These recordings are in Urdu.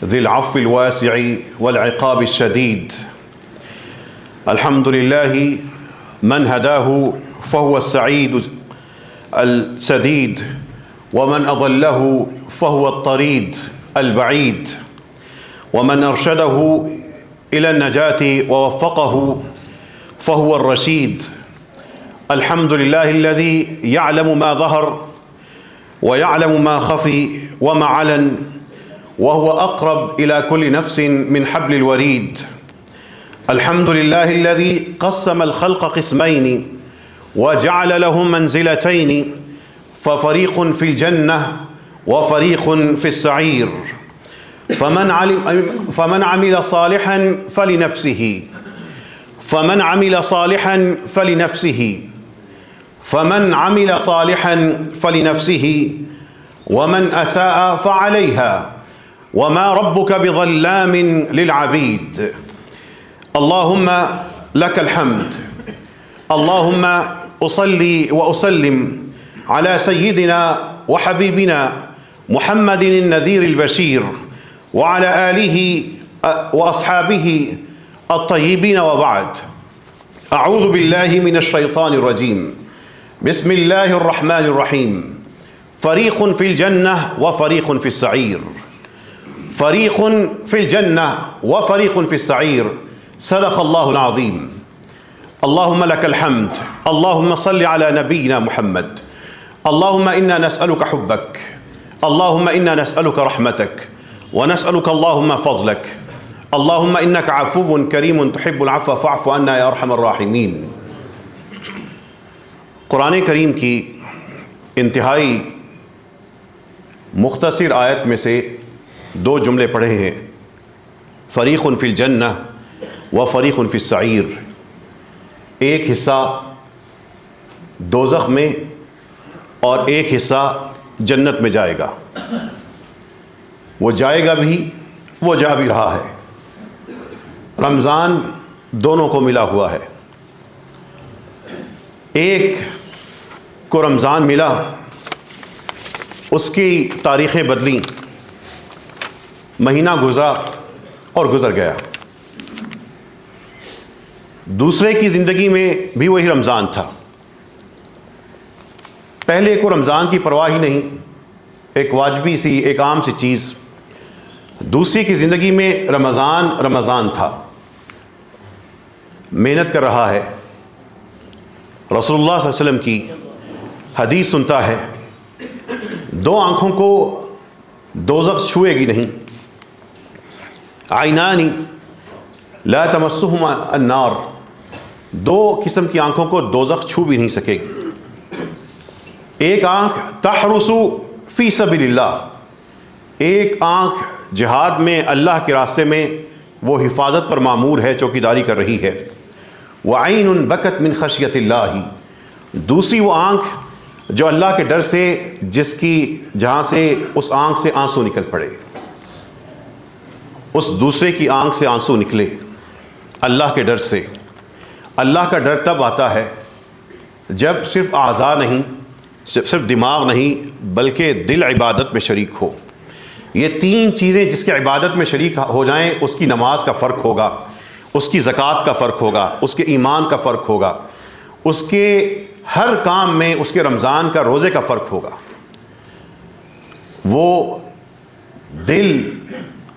ذي العفو الواسع والعقاب الشديد. الحمد لله من هداه فهو السعيد السديد، ومن أضله فهو الطريد البعيد، ومن أرشده إلى النجاة ووفقه فهو الرشيد. الحمد لله الذي يعلم ما ظهر ويعلم ما خفي وما علن، وهو أقرب إلى كل نفس من حبل الوريد. الحمد لله الذي قسم الخلق قسمين وجعل لهم منزلتين، ففريق في الجنة وفريق في السعير. فمن عمل صالحا فلنفسه فمن عمل صالحا فلنفسه فمن عمل صالحا فلنفسه ومن أساء فعليها وما ربك بظلام للعبيد. اللهم لك الحمد. اللهم أصلي وأسلم على سيدنا وحبيبنا محمد النذير البشير وعلى آله وأصحابه الطيبين، وبعد. أعوذ بالله من الشيطان الرجيم. بسم الله الرحمن الرحيم. فريق في الجنة وفريق في السعير. فريق في الجنة وفريق في السعير. صدق الله العظيم. اللهم لك الحمد. اللهم صل على نبينا محمد. اللهم إنا نسألك حبك. اللهم إنا نسألك رحمتك، ونسألك اللهم فضلك. اللهم إنك عفو کریم تحب العفو فاعف عنا یا ارحم الراحمین. قرآن کریم کی انتہائی مختصر آیت میں سے دو جملے پڑھے ہیں، فریق فی الجنہ و فریق فی السعیر. ایک حصہ دوزخ میں اور ایک حصہ جنت میں جائے گا. وہ جائے گا بھی، وہ جا بھی رہا ہے. رمضان دونوں کو ملا ہوا ہے. ایک کو رمضان ملا، اس کی تاریخیں بدلیں، مہینہ گزرا اور گزر گیا. دوسرے کی زندگی میں بھی وہی رمضان تھا. پہلے کو رمضان کی پرواہ ہی نہیں، ایک واجبی سی، ایک عام سی چیز. دوسری کی زندگی میں رمضان تھا، محنت کر رہا ہے، رسول اللہ صلی اللہ علیہ وسلم کی حدیث سنتا ہے. دو آنکھوں کو دوزخ چھوئے گی نہیں. عینانی لا تمسہما النار. دو قسم کی آنکھوں کو دوزخ چھو بھی نہیں سکے گی. ایک آنکھ تحرس فی سبیل اللہ، ایک آنکھ جہاد میں اللہ کے راستے میں وہ حفاظت پر مامور ہے، چوکیداری کر رہی ہے. وعین بکت من خشیت اللہ. دوسری وہ آنکھ جو اللہ کے ڈر سے، جہاں سے اس آنکھ سے آنسو نکل پڑے، اس دوسرے کی آنکھ سے آنسو نکلے اللہ کے ڈر سے. اللہ کا ڈر تب آتا ہے جب صرف اعضاء نہیں، صرف دماغ نہیں، بلکہ دل عبادت میں شریک ہو. یہ تین چیزیں جس کے عبادت میں شریک ہو جائیں، اس کی نماز کا فرق ہوگا، اس کی زکوٰۃ کا فرق ہوگا، اس کے ایمان کا فرق ہوگا، اس کے ہر کام میں، اس کے رمضان کا، روزے کا فرق ہوگا. وہ دل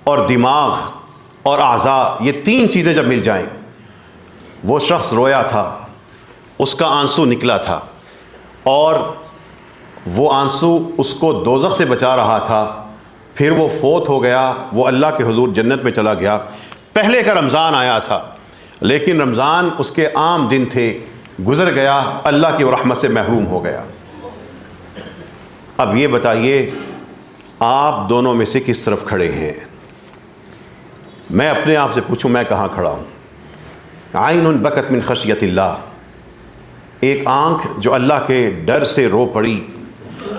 اور دماغ اور اعضاء، یہ تین چیزیں جب مل جائیں، وہ شخص رویا تھا، اس کا آنسو نکلا تھا، اور وہ آنسو اس کو دوزخ سے بچا رہا تھا. پھر وہ فوت ہو گیا، وہ اللہ کے حضور جنت میں چلا گیا. پہلے کا رمضان آیا تھا، لیکن رمضان اس کے عام دن تھے، گزر گیا، اللہ کی رحمت سے محروم ہو گیا. اب یہ بتائیے آپ دونوں میں سے کس طرف کھڑے ہیں؟ میں اپنے آپ سے پوچھوں، میں کہاں کھڑا ہوں؟ عین بکت من خشیت اللہ. ایک آنکھ جو اللہ کے ڈر سے رو پڑی،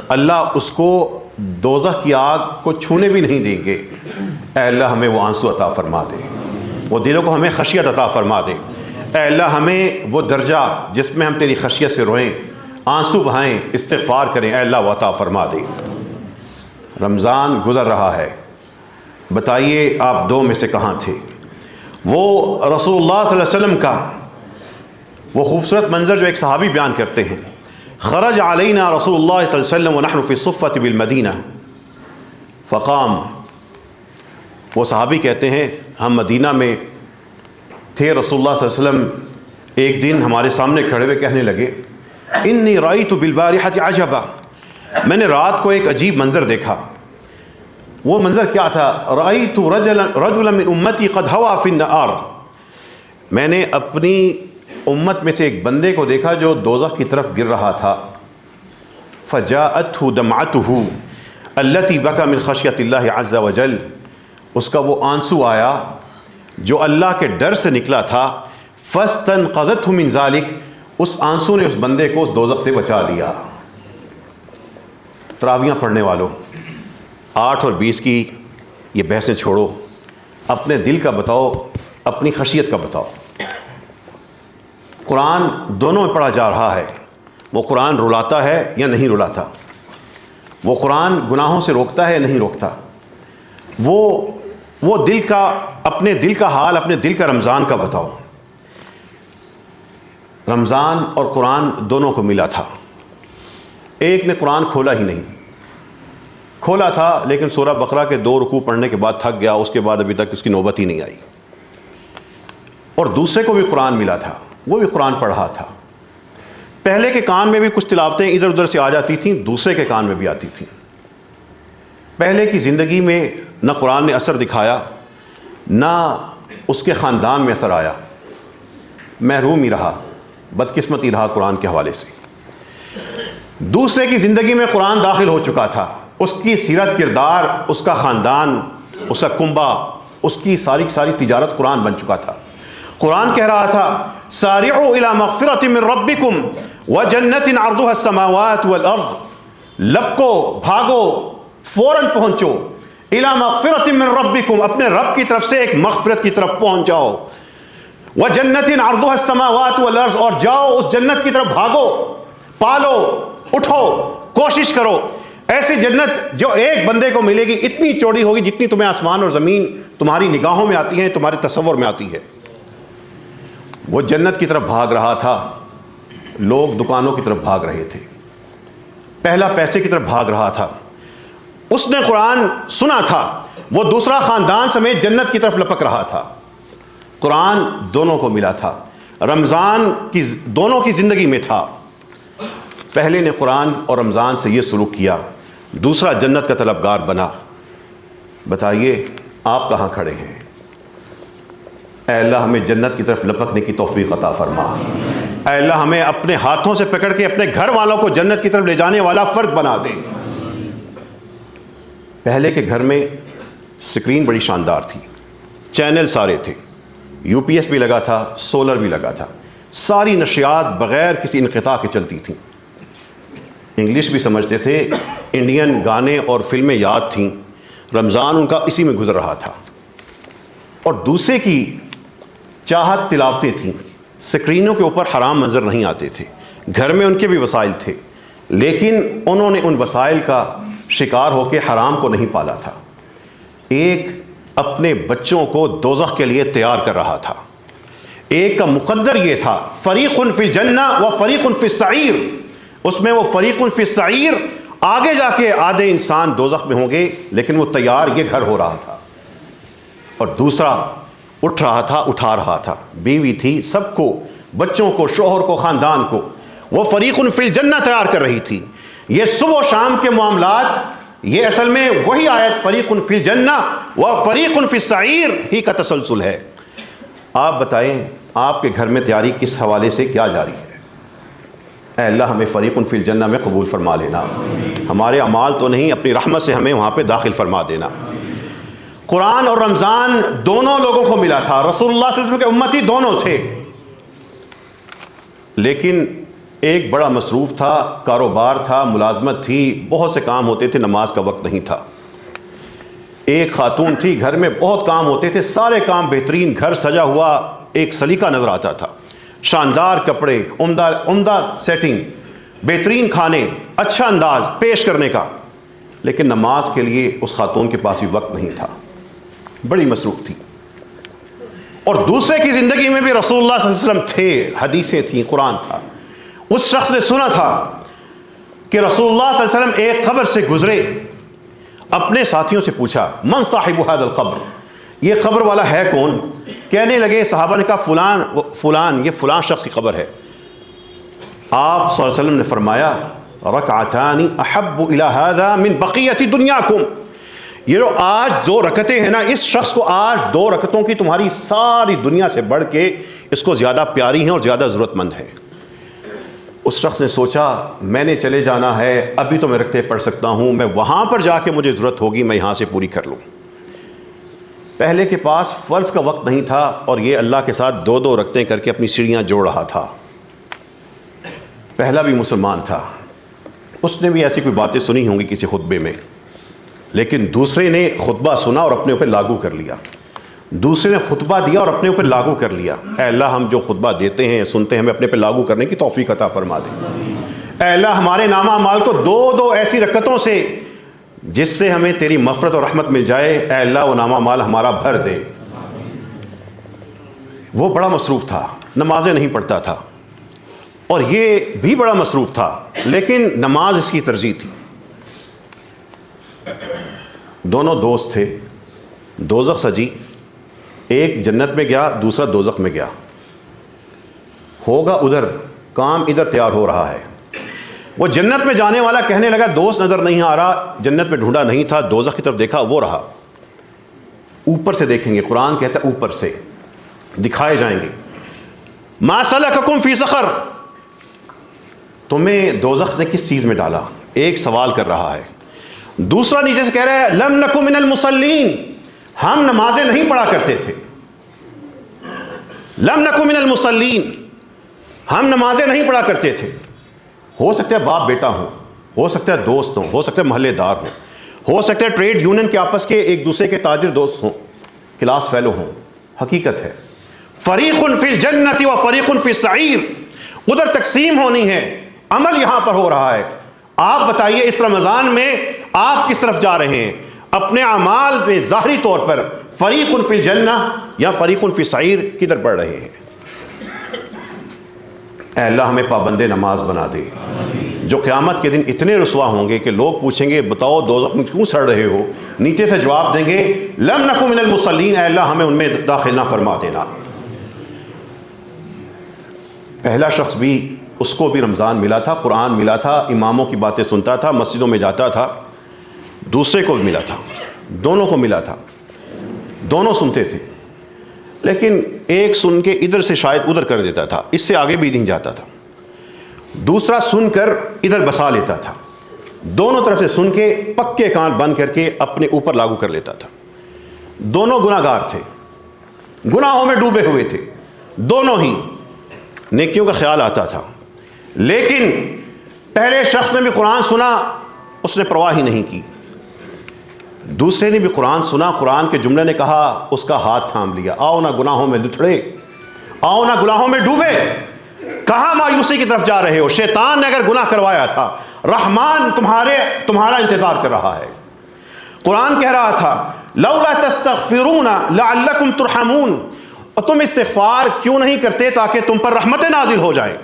اللہ اس کو دوزخ کی آگ کو چھونے بھی نہیں دیں گے. اے اللہ ہمیں وہ آنسو عطا فرما دے، وہ دلوں کو ہمیں خشیت عطا فرما دے. اے اللہ ہمیں وہ درجہ جس میں ہم تیری خشیت سے روئیں، آنسو بہائیں، استغفار کریں، اے اللہ وہ عطا فرما دے. رمضان گزر رہا ہے، بتائیے آپ دو میں سے کہاں تھے؟ وہ رسول اللہ صلی اللہ علیہ وسلم کا وہ خوبصورت منظر جو ایک صحابی بیان کرتے ہیں، خرج علینا رسول اللہ صلی اللہ علیہ وسلم ونحن فی الصفۃ بالمدینہ فقام. وہ صحابی کہتے ہیں ہم مدینہ میں تھے، رسول اللہ صلی اللہ علیہ وسلم ایک دن ہمارے سامنے کھڑے ہوئے کہنے لگے انی رأیت بالبارحۃ عجبا، میں نے رات کو ایک عجیب منظر دیکھا. وہ منظر کیا تھا؟ رأیت رجلا من امتی قد ہوا فی النار، میں نے اپنی امت میں سے ایک بندے کو دیکھا جو دوزخ کی طرف گر رہا تھا. فجاءته دمعته التي بكى من خشیۃ اللہ عز وجل، اس کا وہ آنسو آیا جو اللہ کے ڈر سے نکلا تھا. فاستنقذته من ذلك، اس آنسو نے اس بندے کو اس دوزخ سے بچا لیا. تراویحاں پڑھنے والوں، 8 اور 20 کی یہ بحثیں چھوڑو، اپنے دل کا بتاؤ، اپنی خشیت کا بتاؤ. قرآن دونوں میں پڑھا جا رہا ہے. وہ قرآن رلاتا ہے یا نہیں رلاتا؟ وہ قرآن گناہوں سے روکتا ہے یا نہیں روکتا؟ وہ دل کا، اپنے دل کا حال، اپنے دل کا رمضان کا بتاؤ. رمضان اور قرآن دونوں کو ملا تھا. ایک نے قرآن کھولا ہی نہیں، کھولا تھا لیکن سورہ بقرہ کے 2 رکوع پڑھنے کے بعد تھک گیا، اس کے بعد ابھی تک اس کی نوبت ہی نہیں آئی. اور دوسرے کو بھی قرآن ملا تھا، وہ بھی قرآن پڑھ رہا تھا. پہلے کے کان میں بھی کچھ تلاوتیں ادھر ادھر سے آ جاتی تھیں، دوسرے کے کان میں بھی آتی تھیں. پہلے کی زندگی میں نہ قرآن نے اثر دکھایا، نہ اس کے خاندان میں اثر آیا، محروم ہی رہا، بدقسمتی رہا قرآن کے حوالے سے. دوسرے کی زندگی میں قرآن داخل ہو چکا تھا، اس کی سیرت، کردار، اس کا خاندان، اس کا کنبہ، اس کی ساری تجارت قرآن بن چکا تھا. قرآن کہہ رہا تھا سارعوا الی مغفرۃ من ربکم وجنۃ عرضها السماوات والارض، لپکو، بھاگو، فوراً پہنچو، الی مغفرۃ من ربکم، اپنے رب کی طرف سے ایک مغفرت کی طرف پہنچ جاؤ. وجنۃ عرضها السماوات والارض، اور جاؤ اس جنت کی طرف، بھاگو، پالو، اٹھو، کوشش کرو. ایسی جنت جو ایک بندے کو ملے گی، اتنی چوڑی ہوگی جتنی تمہیں آسمان اور زمین تمہاری نگاہوں میں آتی ہیں، تمہارے تصور میں آتی ہے. وہ جنت کی طرف بھاگ رہا تھا، لوگ دکانوں کی طرف بھاگ رہے تھے. پہلا پیسے کی طرف بھاگ رہا تھا. اس نے قرآن سنا تھا، وہ دوسرا خاندان سمیت جنت کی طرف لپک رہا تھا. قرآن دونوں کو ملا تھا. رمضان کی دونوں کی زندگی میں تھا. پہلے نے قرآن اور رمضان سے یہ سلوک کیا، دوسرا جنت کا طلبگار بنا. بتائیے آپ کہاں کھڑے ہیں؟ اے اللہ ہمیں جنت کی طرف لپکنے کی توفیق عطا فرما. اے اللہ ہمیں اپنے ہاتھوں سے پکڑ کے اپنے گھر والوں کو جنت کی طرف لے جانے والا فرد بنا دے. پہلے کے گھر میں سکرین بڑی شاندار تھی، چینل سارے تھے، یو پی ایس بھی لگا تھا، سولر بھی لگا تھا، ساری نشریات بغیر کسی انقطاع کے چلتی تھیں. انگلش بھی سمجھتے تھے، انڈین گانے اور فلمیں یاد تھیں. رمضان ان کا اسی میں گزر رہا تھا. اور دوسرے کی چاہت تلاوتیں تھیں. سکرینوں کے اوپر حرام منظر نہیں آتے تھے، گھر میں ان کے بھی وسائل تھے، لیکن انہوں نے ان وسائل کا شکار ہو کے حرام کو نہیں پالا تھا. ایک اپنے بچوں کو دوزخ کے لیے تیار کر رہا تھا. ایک کا مقدر یہ تھا فریق فی الجنہ و فریق فی السعیر، اس میں وہ فریق فی السعیر، آگے جا کے آدھے انسان دوزخ میں ہوں گے، لیکن وہ تیار یہ گھر ہو رہا تھا. اور دوسرا اٹھ رہا تھا، اٹھا رہا تھا، بیوی تھی، سب کو، بچوں کو، شوہر کو، خاندان کو، وہ فریق فی الجنہ تیار کر رہی تھی. یہ صبح و شام کے معاملات، یہ اصل میں وہی آیت فریق فی الجنہ و فریق فی السعیر ہی کا تسلسل ہے. آپ بتائیں آپ کے گھر میں تیاری کس حوالے سے کیا جاری ہے؟ اے اللہ ہمیں فریق فی الجنہ میں قبول فرما لینا. ہمارے اعمال تو نہیں، اپنی رحمت سے ہمیں وہاں پہ داخل فرما دینا. قرآن اور رمضان دونوں لوگوں کو ملا تھا. رسول اللہ صلی اللہ علیہ وسلم کے امتی دونوں تھے، لیکن ایک بڑا مصروف تھا، کاروبار تھا، ملازمت تھی، بہت سے کام ہوتے تھے، نماز کا وقت نہیں تھا. ایک خاتون تھی، گھر میں بہت کام ہوتے تھے، سارے کام بہترین، گھر سجا ہوا ایک سلیقہ نظر آتا تھا، شاندار کپڑے، عمدہ سیٹنگ، بہترین کھانے، اچھا انداز پیش کرنے کا، لیکن نماز کے لیے اس خاتون کے پاس بھی وقت نہیں تھا. بڑی مصروف تھی، اور دوسرے کی زندگی میں بھی رسول اللہ صلی اللہ علیہ وسلم تھے، حدیثیں تھیں، قرآن تھا. اس شخص نے سنا تھا کہ رسول اللہ صلی اللہ علیہ وسلم ایک قبر سے گزرے، اپنے ساتھیوں سے پوچھا من صاحب هذا القبر، یہ قبر والا ہے کون؟ کہنے لگے، صحابہ نے کہا فلان فلان، یہ فلان شخص کی قبر ہے. آپ صلی اللہ علیہ وسلم نے فرمایا رکعتان احب الی هذا من بقیۃ دنیاکم، یہ جو آج 2 رکعتیں ہیں نا، اس شخص کو آج 2 رکعتوں کی تمہاری ساری دنیا سے بڑھ کے اس کو زیادہ پیاری ہیں اور زیادہ ضرورت مند ہے. اس شخص نے سوچا میں نے چلے جانا ہے، ابھی تو میں رکعتیں پڑھ سکتا ہوں، میں وہاں پر جا کے مجھے ضرورت ہوگی، میں یہاں سے پوری کر لوں. پہلے کے پاس فرض کا وقت نہیں تھا، اور یہ اللہ کے ساتھ 2 رکعتیں کر کے اپنی سیڑھیاں جوڑ رہا تھا. پہلا بھی مسلمان تھا، اس نے بھی ایسی کوئی باتیں سنی ہوں گی کسی خطبے میں، لیکن دوسرے نے خطبہ سنا اور اپنے اوپر لاگو کر لیا. دوسرے نے خطبہ دیا اور اپنے اوپر لاگو کر لیا. اے اللہ، ہم جو خطبہ دیتے ہیں سنتے ہیں، ہمیں اپنے پہ لاگو کرنے کی توفیق عطا فرما دے. اے اللہ، ہمارے نامہ اعمال کو 2 ایسی رکعتوں سے جس سے ہمیں تیری مغفرت اور رحمت مل جائے، اے اللہ وہ نامہ اعمال ہمارا بھر دے. وہ بڑا مصروف تھا، نمازیں نہیں پڑھتا تھا، اور یہ بھی بڑا مصروف تھا، لیکن نماز اس کی ترجیح تھی. دونوں دوست تھے، دوزخ سجی، ایک جنت میں گیا، دوسرا دوزخ میں گیا. ہوگا ادھر، کام ادھر تیار ہو رہا ہے. وہ جنت میں جانے والا کہنے لگا دوست نظر نہیں آ رہا، جنت میں ڈھونڈا نہیں تھا، دوزخ کی طرف دیکھا، وہ رہا. اوپر سے دیکھیں گے، قرآن کہتا ہے اوپر سے دکھائے جائیں گے. ما سلککم فی سقر، تمہیں دوزخ نے کس چیز میں ڈالا؟ ایک سوال کر رہا ہے. دوسرا نیچے سے کہہ رہا ہے لم نکو من المصلین، ہم نمازیں نہیں پڑھا کرتے تھے. لم نکو من المصلین، ہم نمازیں نہیں پڑھا کرتے تھے. ہو سکتا ہے باپ بیٹا ہوں، ہو سکتا ہے دوست ہوں، ہو سکتا ہے محلے دار ہوں، ہو سکتا ہے ٹریڈ یونین کے آپس کے ایک دوسرے کے تاجر دوست ہوں، کلاس فیلو ہوں. حقیقت ہے فریق فی الجنت و فریق فی السعیر، ادھر تقسیم ہونی ہے، عمل یہاں پر ہو رہا ہے. آپ بتائیے اس رمضان میں آپ کس طرف جا رہے ہیں؟ اپنے اعمال میں ظاہری طور پر فریق فی الجنہ یا فریق فی السعیر کدھر بڑھ رہے ہیں؟ اے اللہ ہمیں پابند نماز بنا دے، جو قیامت کے دن اتنے رسوا ہوں گے کہ لوگ پوچھیں گے بتاؤ دوزخ میں کیوں سڑ رہے ہو، نیچے سے جواب دیں گے لم نکو من المصلین، اے اللہ ہمیں ان میں داخل نہ فرما دینا. پہلا شخص بھی، اس کو بھی رمضان ملا تھا، قرآن ملا تھا، اماموں کی باتیں سنتا تھا، مسجدوں میں جاتا تھا. دوسرے کو بھی ملا تھا، دونوں کو ملا تھا، دونوں سنتے تھے، لیکن ایک سن کے ادھر سے شاید ادھر کر دیتا تھا، اس سے آگے بھی نہیں جاتا تھا. دوسرا سن کر ادھر بسا لیتا تھا، دونوں طرف سے سن کے پکے کان بند کر کے اپنے اوپر لاگو کر لیتا تھا. دونوں گناہ گار تھے، گناہوں میں ڈوبے ہوئے تھے، دونوں ہی نیکیوں کا خیال آتا تھا. لیکن پہلے شخص نے بھی قرآن سنا، اس نے پرواہ ہی نہیں کی. دوسرے نے بھی قرآن سنا، قرآن کے جملے نے کہا، اس کا ہاتھ تھام لیا. آؤ نہ گناہوں میں لتڑے، آؤ نہ گناہوں میں ڈوبے. کہاں مایوسی کی طرف جا رہے ہو؟ شیطان نے اگر گناہ کروایا تھا، رحمان تمہارا انتظار کر رہا ہے. قرآن کہہ رہا تھا لولا تستغفرون لعلکم ترحمون، اور تم استغفار کیوں نہیں کرتے تاکہ تم پر رحمتیں نازل ہو جائیں.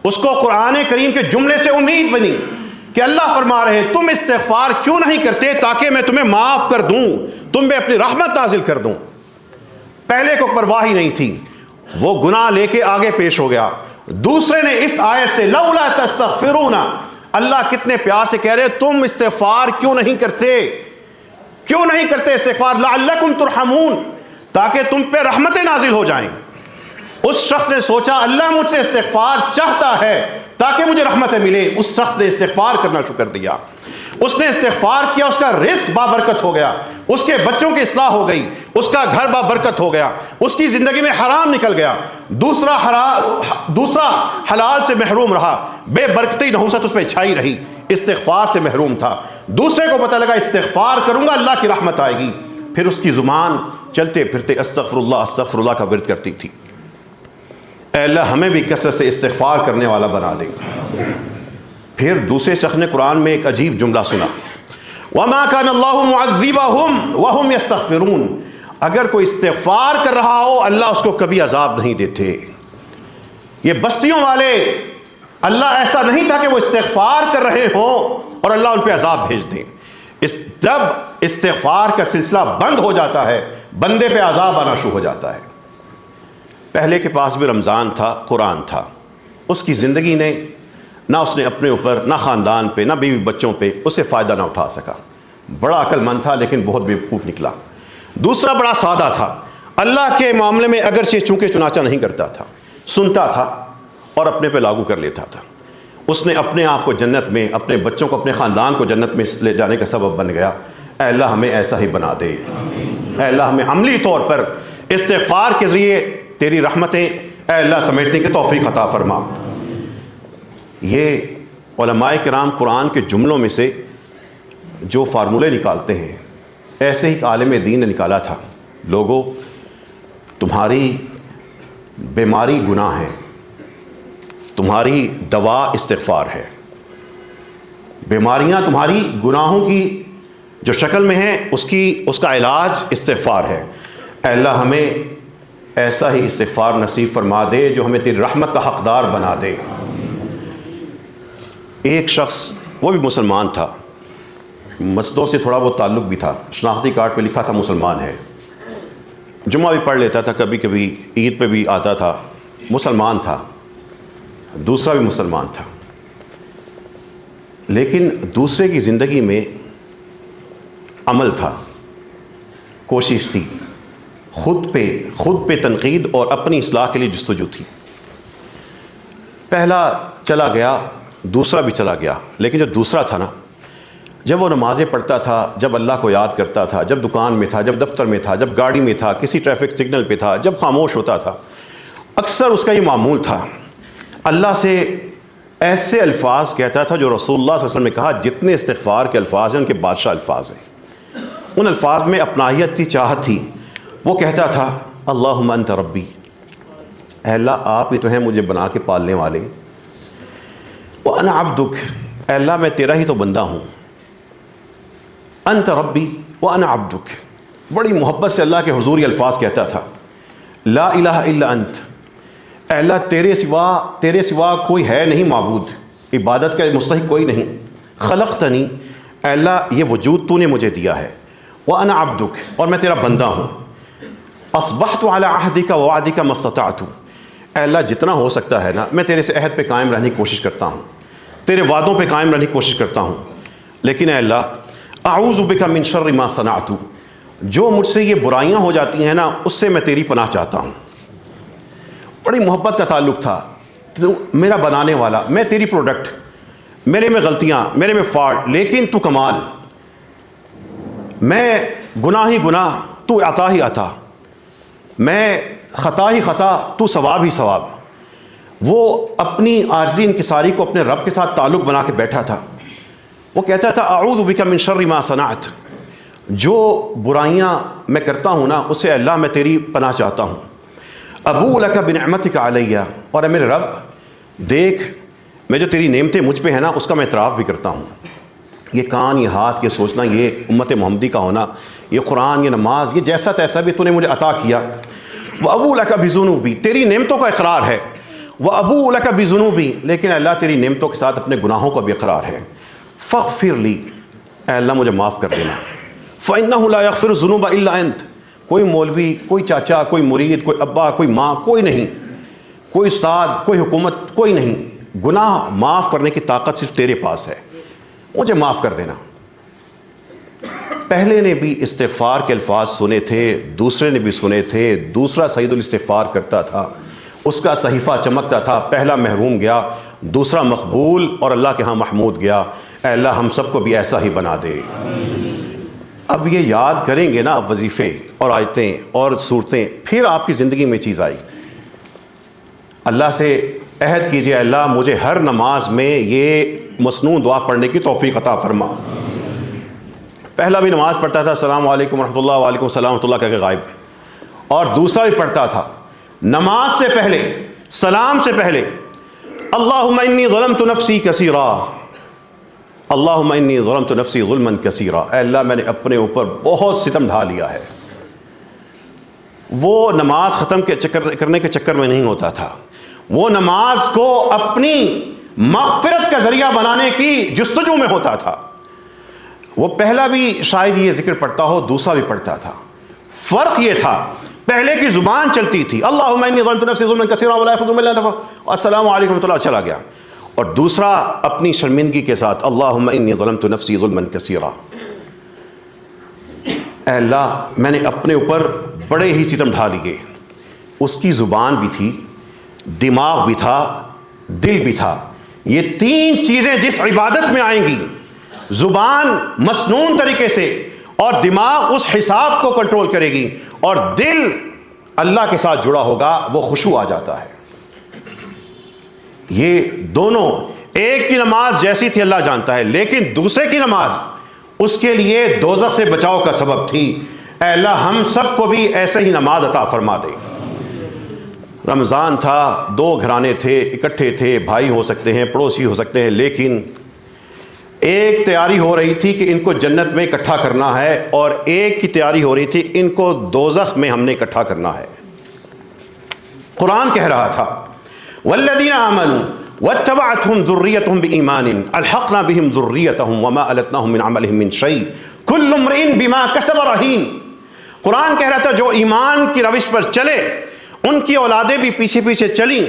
اس کو قرآن کریم کے جملے سے امید بنی کہ اللہ فرما رہے تم استغفار کیوں نہیں کرتے تاکہ میں تمہیں معاف کر دوں، تم پہ اپنی رحمت نازل کر دوں. پہلے کو پرواہ ہی نہیں تھی، وہ گناہ لے کے آگے پیش ہو گیا. دوسرے نے اس آیت سے لولا تستغفرون، اللہ کتنے پیار سے کہہ رہے تم استغفار کیوں نہیں کرتے، کیوں نہیں کرتے استغفار، لعلکم ترحمون، تاکہ تم پہ رحمتیں نازل ہو جائیں. اس شخص نے سوچا اللہ مجھ سے استغفار چاہتا ہے تاکہ مجھے رحمتیں ملے. اس شخص نے استغفار کرنا شروع کر دیا، اس نے استغفار کیا، اس کا رزق بابرکت ہو گیا، اس کے بچوں کی اصلاح ہو گئی، اس کا گھر بابرکت ہو گیا، اس کی زندگی میں حرام نکل گیا. دوسرا حلال سے محروم رہا، بے برکتی نحوست اس پہ چھائی رہی، استغفار سے محروم تھا. دوسرے کو پتہ لگا استغفار کروں گا اللہ کی رحمت آئے گی، پھر اس کی زبان چلتے پھرتے استغفر اللہ کا ورد کرتی تھی. اے اللہ ہمیں بھی کثرت سے استغفار کرنے والا بنا دے. پھر دوسرے شخص نے قرآن میں ایک عجیب جملہ سنا، وَمَا كَانَ اللَّهُ مُعَذِّبَهُمْ وَهُمْ يَسْتَغْفِرُونَ، اگر کوئی استغفار کر رہا ہو اللہ اس کو کبھی عذاب نہیں دیتے۔ یہ بستیوں والے، اللہ ایسا نہیں تھا کہ وہ استغفار کر رہے ہوں اور اللہ ان پہ عذاب بھیج دیں۔ جب استغفار کا سلسلہ بند ہو جاتا ہے بندے پہ عذاب آنا شروع ہو جاتا ہے۔ پہلے کے پاس بھی رمضان تھا، قرآن تھا، اس کی زندگی نے نہ اس نے اپنے اوپر، نہ خاندان پہ، نہ بیوی بچوں پہ اس سے فائدہ نہ اٹھا سکا۔ بڑا عقل مند تھا لیکن بہت بیوقوف نکلا۔ دوسرا بڑا سادہ تھا، اللہ کے معاملے میں اگرچہ چونکہ چنانچہ نہیں کرتا تھا، سنتا تھا اور اپنے پہ لاگو کر لیتا تھا۔ اس نے اپنے آپ کو جنت میں، اپنے بچوں کو، اپنے خاندان کو جنت میں لے جانے کا سبب بن گیا۔ اے اللہ ہمیں ایسا ہی بنا دے۔ اے اللہ ہمیں عملی طور پر استغفار کے ذریعے تیری رحمتیں اے اللہ سمیٹنے کی توفیق عطا فرما۔ یہ علماء کرام قرآن کے جملوں میں سے جو فارمولے نکالتے ہیں ایسے ہی عالم دین نے نکالا تھا۔ لوگوں، تمہاری بیماری گناہ ہے، تمہاری دوا استغفار ہے۔ بیماریاں تمہاری گناہوں کی جو شکل میں ہیں اس کا علاج استغفار ہے۔ اے اللہ ہمیں ایسا ہی استغفار نصیب فرما دے جو ہمیں تیری رحمت کا حقدار بنا دے۔ ایک شخص، وہ بھی مسلمان تھا، مسجدوں سے تھوڑا بہت تعلق بھی تھا، شناختی کارڈ پہ لکھا تھا مسلمان ہے، جمعہ بھی پڑھ لیتا تھا، کبھی کبھی عید پہ بھی آتا تھا، مسلمان تھا۔ دوسرا بھی مسلمان تھا، لیکن دوسرے کی زندگی میں عمل تھا، کوشش تھی، خود پہ تنقید اور اپنی اصلاح کے لیے جستجو تھی۔ پہلا چلا گیا، دوسرا بھی چلا گیا، لیکن جو دوسرا تھا نا، جب وہ نمازیں پڑھتا تھا، جب اللہ کو یاد کرتا تھا، جب دکان میں تھا، جب دفتر میں تھا، جب گاڑی میں تھا، کسی ٹریفک سگنل پہ تھا، جب خاموش ہوتا تھا، اکثر اس کا یہ معمول تھا، اللہ سے ایسے الفاظ کہتا تھا جو رسول اللہ صلی اللہ علیہ وسلم نے کہا جتنے استغفار کے الفاظ ہیں ان کے بادشاہ الفاظ ہیں۔ ان الفاظ میں اپنائیت تھی، چاہت تھی۔ وہ کہتا تھا اللہم انت ربی، اے اللہ آپ ہی تو ہیں مجھے بنا کے پالنے والے، وانا عبدک، اے اللہ میں تیرا ہی تو بندہ ہوں، انت ربی وانا عبدک، بڑی محبت سے اللہ کے حضور یہ الفاظ کہتا تھا۔ لا الہ الا انت، اے اللہ تیرے سوا کوئی ہے نہیں معبود، عبادت کا مستحق کوئی نہیں، خلقتنی، اے اللہ یہ وجود تو نے مجھے دیا ہے، وانا عبدک، اور میں تیرا بندہ ہوں، اصبحت علی عہدک ووعدک ما استطعت، اے اللہ جتنا ہو سکتا ہے نا میں تیرے سے عہد پہ قائم رہنے کی کوشش کرتا ہوں، تیرے وعدوں پہ قائم رہنے کی کوشش کرتا ہوں، لیکن اے اللہ اعوذ بک من شر ما صنعت، جو مجھ سے یہ برائیاں ہو جاتی ہیں نا اس سے میں تیری پناہ چاہتا ہوں۔ بڑی محبت کا تعلق تھا، تو میرا بنانے والا، میں تیری پروڈکٹ، میرے میں غلطیاں، میرے میں فالٹ، لیکن تو کمال، میں گناہ ہی گناہ، تو عطا ہی عطا، میں خطا ہی خطا، تو ثواب ہی ثواب۔ وہ اپنی عارضی انکساری کو اپنے رب کے ساتھ تعلق بنا کے بیٹھا تھا۔ وہ کہتا تھا اعوذ بک من شر ما صنعت، جو برائیاں میں کرتا ہوں نا اس سے اللہ میں تیری پناہ چاہتا ہوں۔ ابوء لک بنعمتک علیہ، اور اے میرے رب دیکھ میں جو تیری نعمتیں مجھ پہ ہیں نا اس کا میں اعتراف بھی کرتا ہوں۔ یہ کان، یہ ہاتھ، یہ سوچنا، یہ امت محمدی کا ہونا، یہ قرآن، یہ نماز، یہ جیسا تیسا بھی تو نے مجھے عطا کیا۔ وابوء لک بذنوبی، تیری نعمتوں کا اقرار ہے، وابوء لک بذنوبی، لیکن اللہ تیری نعمتوں کے ساتھ اپنے گناہوں کا بھی اقرار ہے۔ فاغفر لی، اے اللہ مجھے معاف کر دینا۔ فإنہ لا یغفر الذنوب الا انت، کوئی مولوی، کوئی چاچا، کوئی مرید، کوئی ابا، کوئی ماں، کوئی نہیں، کوئی استاد، کوئی حکومت، کوئی نہیں، گناہ معاف کرنے کی طاقت صرف تیرے پاس ہے، مجھے معاف کر دینا۔ پہلے نے بھی استغفار کے الفاظ سنے تھے، دوسرے نے بھی سنے تھے، دوسرا سعید الاستغفار کرتا تھا، اس کا صحیفہ چمکتا تھا، پہلا محروم گیا، دوسرا مقبول اور اللہ کے ہاں محمود گیا۔ اے اللہ ہم سب کو بھی ایسا ہی بنا دے۔ اب یہ یاد کریں گے نا وظیفے اور آیتیں اور صورتیں، پھر آپ کی زندگی میں چیز آئی۔ اللہ سے عہد کیجئے اے اللہ مجھے ہر نماز میں یہ مسنون دعا پڑھنے کی توفیق عطا فرما۔ پہلا بھی نماز پڑھتا تھا السلام علیکم ورحمۃ اللہ، وعلیکم السلام ورحمۃ اللہ کہہ کے غائب، اور دوسرا بھی پڑھتا تھا نماز سے پہلے، سلام سے پہلے اللہم انی ظلمت نفسی کثیرا، اللہم انی ظلمت نفسی ظلما کثیرا، اے اللہ میں نے اپنے اوپر بہت ستم ڈھا لیا ہے، وہ نماز ختم کرنے کے چکر میں نہیں ہوتا تھا، وہ نماز کو اپنی مغفرت کا ذریعہ بنانے کی جستجو میں ہوتا تھا۔ وہ پہلا بھی شاید یہ ذکر پڑھتا ہو، دوسرا بھی پڑھتا تھا۔ فرق یہ تھا، پہلے کی زبان چلتی تھی اللہم انی ظلمت نفسی ظلما کثیرا ولا یغفر الذنوب الا انت السلام علیکم ورحمۃ اللہ، چلا گیا۔ اور دوسرا اپنی شرمندگی کے ساتھ اللہم انی ظلمت نفسی ظلما کثیرا، اے اللہ میں نے اپنے اوپر بڑے ہی ستم ڈھا لیے۔ اس کی زبان بھی تھی، دماغ بھی تھا، دل بھی تھا۔ یہ تین چیزیں جس عبادت میں آئیں گی، زبان مسنون طریقے سے اور دماغ اس حساب کو کنٹرول کرے گی اور دل اللہ کے ساتھ جڑا ہوگا، وہ خشوع آ جاتا ہے۔ یہ دونوں، ایک کی نماز جیسی تھی اللہ جانتا ہے، لیکن دوسرے کی نماز اس کے لیے دوزخ سے بچاؤ کا سبب تھی۔ اے اللہ ہم سب کو بھی ایسے ہی نماز عطا فرما دے۔ رمضان تھا، دو گھرانے تھے، اکٹھے تھے، بھائی ہو سکتے ہیں، پڑوسی ہو سکتے ہیں، لیکن ایک تیاری ہو رہی تھی کہ ان کو جنت میں اکٹھا کرنا ہے، اور ایک کی تیاری ہو رہی تھی ان کو دوزخ میں ہم نے اکٹھا کرنا ہے۔ قرآن کہہ رہا تھا والذین آمنوا واتبعتهم ذریتهم بإیمان الحقنا بهم ذریتهم وما ألتناهم من عملهم من شیء کل امرئ بما کسب رہین۔ قرآن کہہ رہا تھا جو ایمان کی روش پر چلے ان کی اولادیں بھی پیچھے پیچھے چلیں،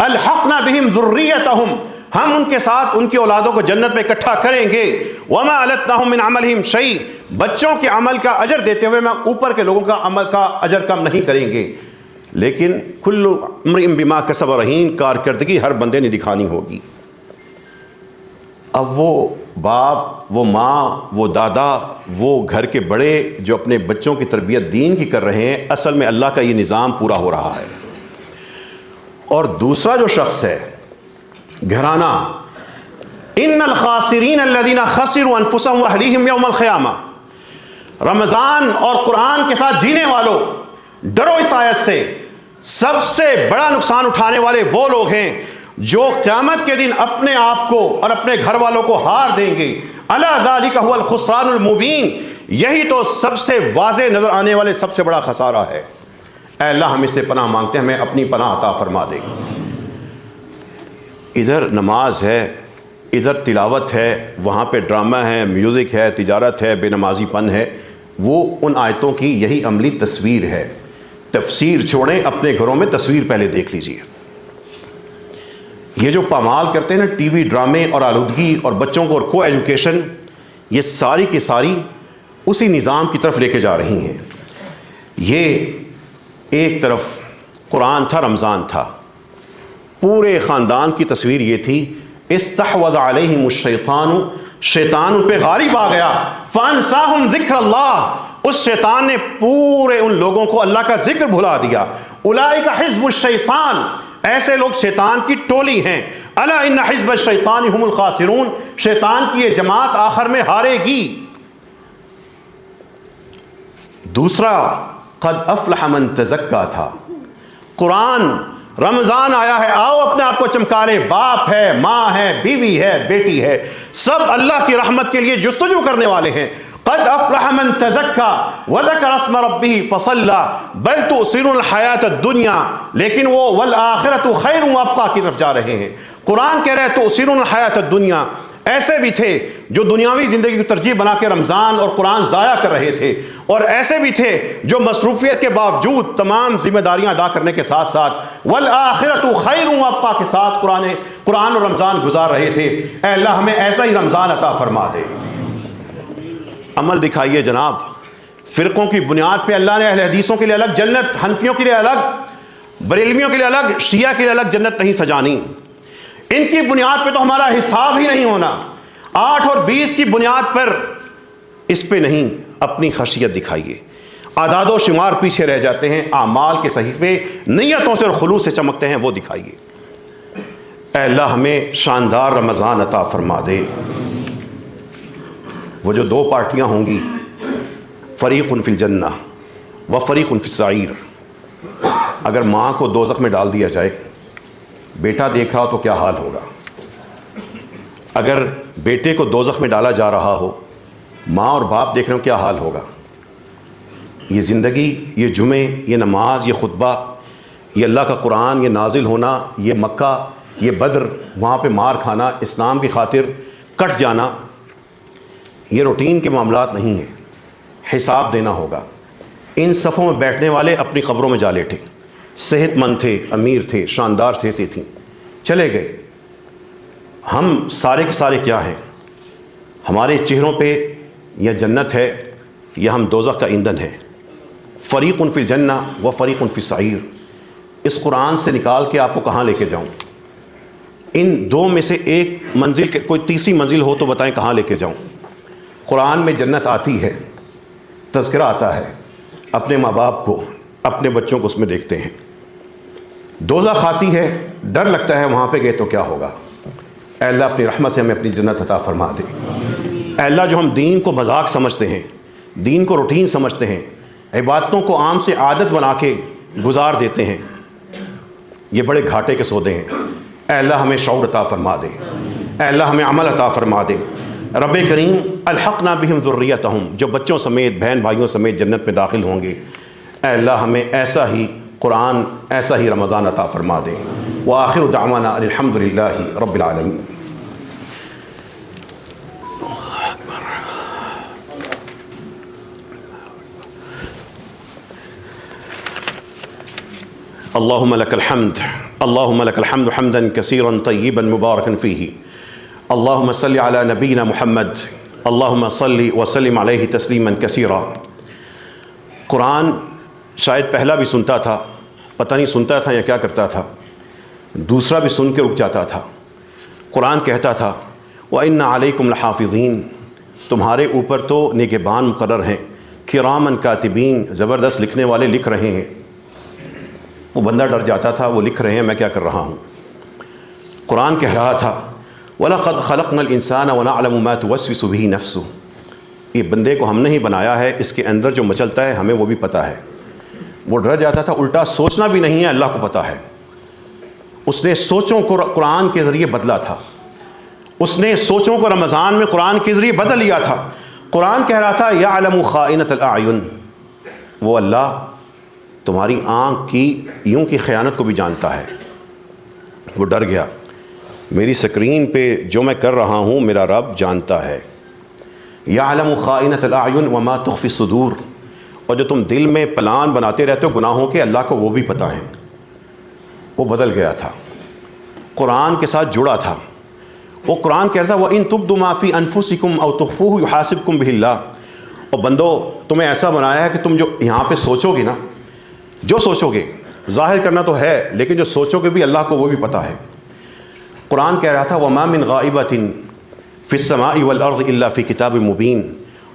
الحقنا بهم ذریتهم، ہم ان کے ساتھ ان کی اولادوں کو جنت میں اکٹھا کریں گے، وما ألتناهم من عملهم شیء، بچوں کے عمل کا اجر دیتے ہوئے میں اوپر کے لوگوں کا عمل کا اجر کم نہیں کریں گے، لیکن کل امرئ بما کسب رہین، کارکردگی ہر بندے نے دکھانی ہوگی۔ اب وہ باپ، وہ ماں، وہ دادا، وہ گھر کے بڑے جو اپنے بچوں کی تربیت دین کی کر رہے ہیں، اصل میں اللہ کا یہ نظام پورا ہو رہا ہے۔ اور دوسرا جو شخص ہے، گھرانہ، ان الخاسرین الذین خسروا انفسهم واہلیہم یوم القیامہ، رمضان اور قرآن کے ساتھ جینے والوں، ڈرو اس آیت سے، سب سے بڑا نقصان اٹھانے والے وہ لوگ ہیں جو قیامت کے دن اپنے آپ کو اور اپنے گھر والوں کو ہار دیں گے۔ الا ذالک هو الخسران المبین، یہی تو سب سے واضح نظر آنے والے سب سے بڑا خسارہ ہے۔ اے اللہ ہم اس سے پناہ مانگتے ہیں، ہمیں اپنی پناہ عطا فرما دے۔ ادھر نماز ہے، ادھر تلاوت ہے، وہاں پہ ڈرامہ ہے، میوزک ہے، تجارت ہے، بے نمازی پن ہے۔ وہ ان آیتوں کی یہی عملی تصویر ہے۔ تفسیر چھوڑیں، اپنے گھروں میں تصویر پہلے دیکھ لیجئے۔ یہ جو پامال کرتے ہیں نا، ٹی وی ڈرامے اور آلودگی اور بچوں کو اور کو ایجوکیشن، یہ ساری کی ساری اسی نظام کی طرف لے کے جا رہی ہیں۔ یہ ایک طرف قرآن تھا، رمضان تھا، پورے خاندان کی تصویر یہ تھی، استحوذ علیہم الشیطان، شیطان ان پہ غالب آ گیا، فانساہم ذکر اللہ، اس شیطان نے پورے ان لوگوں کو اللہ کا ذکر بھلا دیا۔ اولئک حزب الشیطان، ایسے لوگ شیطان کی ٹولی ہیں۔ الا ان حزب الشیطان هم الخاسرون، شیطان کی یہ جماعت آخر میں ہارے گی۔ دوسرا قد افلح من تزکا تھا۔ قرآن، رمضان آیا ہے، آؤ اپنے آپ کو چمکا لیں، باپ ہے، ماں ہے، بیوی ہے، بیٹی ہے، سب اللہ کی رحمت کے لیے جستجو کرنے والے ہیں۔ قد افلح من تزکا وذکر اسم ربہ فصلی بل تؤثرون الحیاۃ الدنیا، لیکن وہ والآخرۃ خیر وابقیٰ کی طرف جا رہے ہیں۔ قرآن کہہ رہے ہیں تؤثرون الحیاۃ الدنیا، ایسے بھی تھے جو دنیاوی زندگی کی ترجیح بنا کے رمضان اور قرآن ضائع کر رہے تھے، اور ایسے بھی تھے جو مصروفیت کے باوجود تمام ذمہ داریاں ادا کرنے کے ساتھ ساتھ والآخرۃ خیر وابقیٰ کے ساتھ قرآن اور رمضان گزار رہے تھے۔ اے اللہ ہمیں ایسا ہی رمضان عطا فرما دے۔ عمل دکھائیے جناب۔ فرقوں کی بنیاد پہ اللہ نے اہل حدیثوں کے لیے الگ جنت، حنفیوں کے لیے الگ، بریلویوں کے لیے الگ، شیعہ کے لیے الگ جنت نہیں سجانی۔ ان کی بنیاد پہ تو ہمارا حساب ہی نہیں ہونا۔ 8 اور 20 کی بنیاد پر اس پہ نہیں، اپنی خشیت دکھائیے۔ اعداد و شمار پیچھے رہ جاتے ہیں، اعمال کے صحیفے نیتوں سے اور خلوص سے چمکتے ہیں، وہ دکھائیے۔ اے اللہ ہمیں شاندار رمضان عطا فرما دے۔ وہ جو 2 پارٹیاں ہوں گی، فریق فی الجنہ و فریق فی السعیر، اگر ماں کو دوزخ میں ڈال دیا جائے، بیٹا دیکھ رہا ہو تو کیا حال ہوگا؟ اگر بیٹے کو دوزخ میں ڈالا جا رہا ہو، ماں اور باپ دیکھ رہے ہو، کیا حال ہوگا؟ یہ زندگی، یہ جمعے، یہ نماز، یہ خطبہ، یہ اللہ کا قرآن، یہ نازل ہونا، یہ مکہ، یہ بدر، وہاں پہ مار کھانا، اسلام کی خاطر کٹ جانا، یہ روٹین کے معاملات نہیں ہیں، حساب دینا ہوگا۔ ان صفوں میں بیٹھنے والے اپنی قبروں میں جا لیٹے، صحت مند تھے، امیر تھے، شاندار صحتیں تھیں، چلے گئے۔ ہم سارے کے سارے کیا ہیں؟ ہمارے چہروں پہ یا جنت ہے یا ہم دوزخ کا ایندھن ہے۔ فریق فی الجنہ و فریق فی السعیر۔ اس قرآن سے نکال کے آپ کو کہاں لے کے جاؤں؟ ان دو میں سے ایک منزل کے کوئی تیسری منزل ہو تو بتائیں کہاں لے کے جاؤں؟ قرآن میں جنت آتی ہے، تذکرہ آتا ہے، اپنے ماں باپ کو، اپنے بچوں کو اس میں دیکھتے ہیں۔ دوزخ آتی ہے، ڈر لگتا ہے وہاں پہ گئے تو کیا ہوگا۔ اے اللہ اپنی رحمت سے ہمیں اپنی جنت عطا فرما دے۔ اے اللہ جو ہم دین کو مذاق سمجھتے ہیں، دین کو روٹین سمجھتے ہیں، عبادتوں کو عام سے عادت بنا کے گزار دیتے ہیں، یہ بڑے گھاٹے کے سودے ہیں۔ اے اللہ ہمیں شعور عطا فرما دے، اے اللہ ہمیں عمل عطا فرما دے۔ رب کریم الحقنا بہم ذریتہم، جو بچوں سمیت، بہن بھائیوں سمیت جنت میں داخل ہوں گے، اے اللہ ہمیں ایسا ہی قرآن، ایسا ہی رمضان عطا فرما دے۔ وآخر دعوانا الحمدللہ رب العالمین۔ اللہم لک الحمد، اللہم لک الحمد حمدا کثیرا طیبا مبارکا فیہ، اللہم صلی علی نبینا محمد، اللہم صلی وسلم علیہ تسلیما کثیرا۔ قرآن شاید پہلا بھی سنتا تھا، پتہ نہیں سنتا تھا یا کیا کرتا تھا، دوسرا بھی سن کے رک جاتا تھا۔ قرآن کہتا تھا وَإِنَّ عَلَيْكُمْ لَحَافِظِينَ، تمہارے اوپر تو نگہبان مقرر ہیں، کراما کاتبین، زبردست لکھنے والے لکھ رہے ہیں۔ وہ بندہ ڈر جاتا تھا، وہ لکھ رہے ہیں، میں کیا کر رہا ہوں۔ قرآن کہہ رہا تھا وَلَقَدْ خَلَقْنَا الْإِنسَانَ وَنَعْلَمُ مَا تُوَسْوِسُ بِهِ نَفْسُهُ، یہ بندے کو ہم نے ہی بنایا ہے، اس کے اندر جو مچلتا ہے ہمیں وہ بھی پتہ ہے۔ وہ ڈر جاتا تھا، الٹا سوچنا بھی نہیں ہے، اللہ کو پتہ ہے۔ اس نے سوچوں کو قرآن کے ذریعے بدلا تھا، اس نے سوچوں کو رمضان میں قرآن کے ذریعے بدل لیا تھا۔ قرآن کہہ رہا تھا یعلم خائنۃ الاعین، وہ اللہ تمہاری آنکھ کی یوں کی خیانت کو بھی جانتا ہے۔ وہ ڈر گیا، میری سکرین پہ جو میں کر رہا ہوں میرا رب جانتا ہے۔ یعلم خائنۃ الاعین وما تخفی الصدور، اور جو تم دل میں پلان بناتے رہتے ہو گناہوں کے، اللہ کو وہ بھی پتہ ہے۔ وہ بدل گیا تھا، قرآن کے ساتھ جڑا تھا۔ وہ قرآن کہتا ہے وَإِن تُبْدُوا مَا فِي أَنفُسِكُمْ أَوْ تُخْفُوهُ يُحَاسِبْكُم بِهِ اللَّهُ، اور بندو تمہیں ایسا بنایا ہے کہ تم جو یہاں پہ سوچو گے نا، جو سوچو گے، ظاہر کرنا تو ہے لیکن جو سوچو گے بھی اللہ کو وہ بھی پتہ ہے۔ قرآن کہہ رہا تھا وَمَا مِن غَائِبَةٍ فِي السَّمَاءِ وَالْأَرْضِ إِلَّا فِي كِتَابٍ مُبِينٍ۔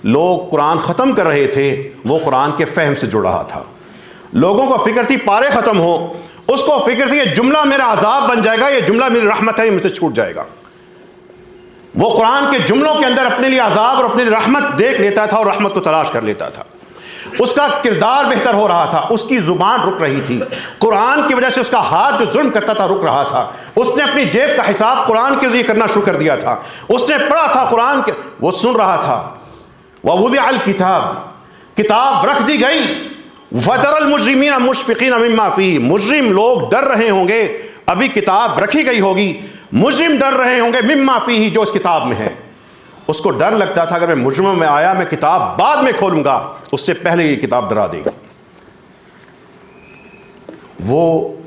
لوگ قرآن ختم کر رہے تھے، وہ قرآن کے فہم سے جڑ رہا تھا۔ لوگوں کو فکر تھی پارے ختم ہو، اس کو فکر تھی یہ جملہ میرا عذاب بن جائے گا، یہ جملہ میری رحمت ہے، یہ مجھ سے چھوٹ جائے گا۔ وہ قرآن کے جملوں کے اندر اپنے لیے عذاب اور اپنے لیے رحمت دیکھ لیتا تھا اور رحمت کو تلاش کر لیتا تھا۔ اس کا کردار بہتر ہو رہا تھا، اس کی زبان رک رہی تھی، قرآن کی وجہ سے اس کا ہاتھ جو ظلم کرتا تھا رک رہا تھا۔ اس نے اپنی جیب کا حساب قرآن کے ذریعے کرنا شروع کر دیا تھا، اس نے پڑھا تھا قرآن کے، وہ سن رہا تھا۔ وَوُضِعَ الْكِتَابُ، کتاب رکھ دی گئی۔ وَتَرَى الْمُجْرِمِينَ مُشْفِقِينَ مِمَّا فِيهِ، مجرم لوگ ڈر رہے ہوں گے، ابھی کتاب رکھی گئی ہوگی، مجرم ڈر رہے ہوں گے مِمَّا فِيهِ، جو اس کتاب میں ہے۔ اس کو ڈر لگتا تھا اگر میں مجرموں میں آیا میں کتاب بعد میں کھولوں گا، اس سے پہلے یہ کتاب ڈرا دے گی۔ وہ